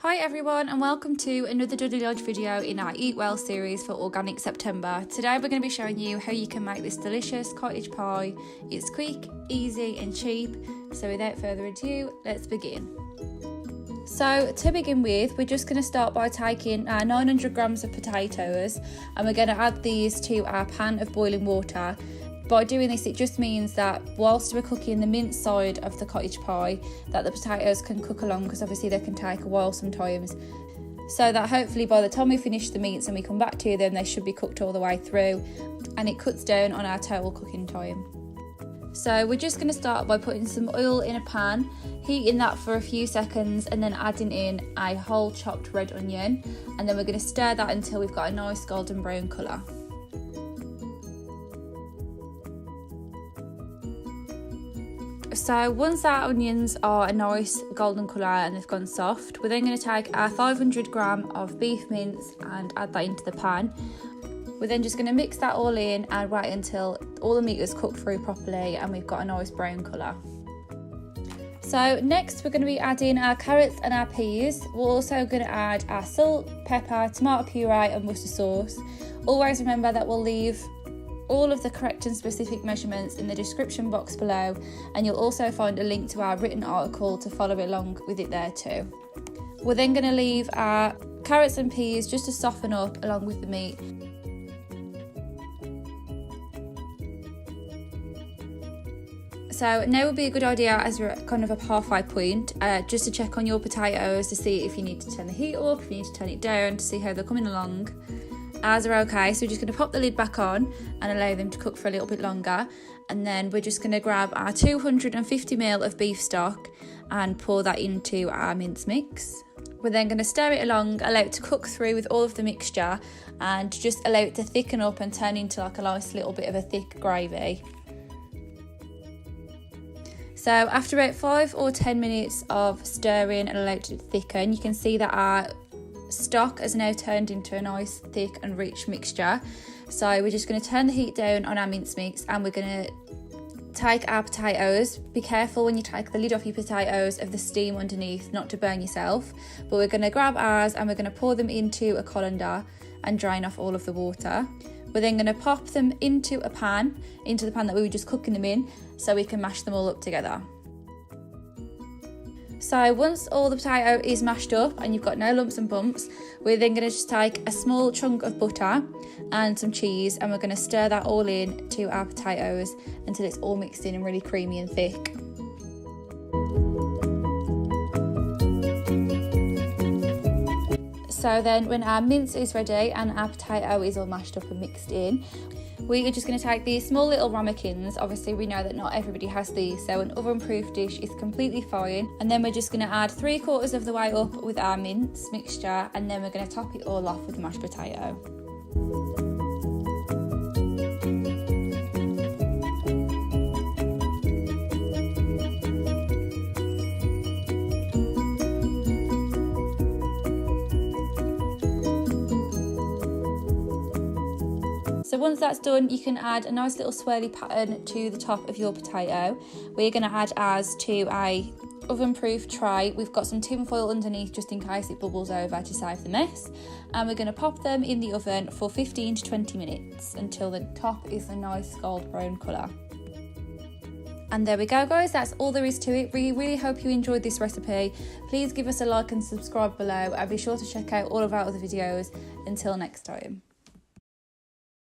Hi everyone and welcome to another Dudley Lodge video in our Eat Well series for Organic September. Today we're going to be showing you how you can make this delicious cottage pie. It's quick, easy and cheap, so without further ado, let's begin. So to begin with, we're just going to start by taking our 900 grams of potatoes and we're going to add these to our pan of boiling water. By doing this, it just means that whilst we're cooking the mince side of the cottage pie, that the potatoes can cook along, because obviously they can take a while sometimes. So that hopefully by the time we finish the mince and we come back to them, they should be cooked all the way through, and it cuts down on our total cooking time. So we're just going to start by putting some oil in a pan, heating that for a few seconds and then adding in a whole chopped red onion, and then we're going to stir that until we've got a nice golden brown colour. So once our onions are a nice golden colour and they've gone soft, we're then going to take our 500 gram of beef mince and add that into the pan. We're then just going to mix that all in and wait until all the meat is cooked through properly and we've got a nice brown colour. So next we're going to be adding our carrots and our peas. We're also going to add our salt, pepper, tomato puree and mustard sauce. Always remember that we'll leave all of the correct and specific measurements in the description box below, and you'll also find a link to our written article to follow along with it there too. We're then going to leave our carrots and peas just to soften up along with the meat. So now would be a good idea, as we're at kind of a halfway point, just to check on your potatoes to see if you need to turn the heat up, if you need to turn it down to see how they're coming along. Ours are okay, so we're just going to pop the lid back on and allow them to cook for a little bit longer, and then we're just going to grab our 250ml of beef stock and pour that into our mince mix. We're then going to stir it along, allow it to cook through with all of the mixture and just allow it to thicken up and turn into like a nice little bit of a thick gravy. So after about 5 or 10 minutes of stirring and allowing it to thicken, you can see that our stock has now turned into a nice thick and rich mixture. So we're just going to turn the heat down on our mince mix and we're going to take our potatoes. Be careful when you take the lid off your potatoes of the steam underneath, not to burn yourself, but we're going to grab ours and we're going to pour them into a colander and drain off all of the water. We're then going to pop them into the pan that we were just cooking them in, so we can mash them all up together. So once all the potato is mashed up and you've got no lumps and bumps, we're then going to just take a small chunk of butter and some cheese and we're going to stir that all in to our potatoes until it's all mixed in and really creamy and thick. So then when our mince is ready and our potato is all mashed up and mixed in, we are just going to take these small little ramekins. Obviously we know that not everybody has these, so an oven-proof dish is completely fine. And then we're just going to add 3/4 of the way up with our mince mixture, and then we're going to top it all off with mashed potato. So once that's done, you can add a nice little swirly pattern to the top of your potato. We're going to add ours to a oven-proof tray. We've got some tin foil underneath just in case it bubbles over to save the mess. And we're going to pop them in the oven for 15 to 20 minutes until the top is a nice gold brown colour. And there we go guys, that's all there is to it. We really hope you enjoyed this recipe. Please give us a like and subscribe below, and be sure to check out all of our other videos. Until next time.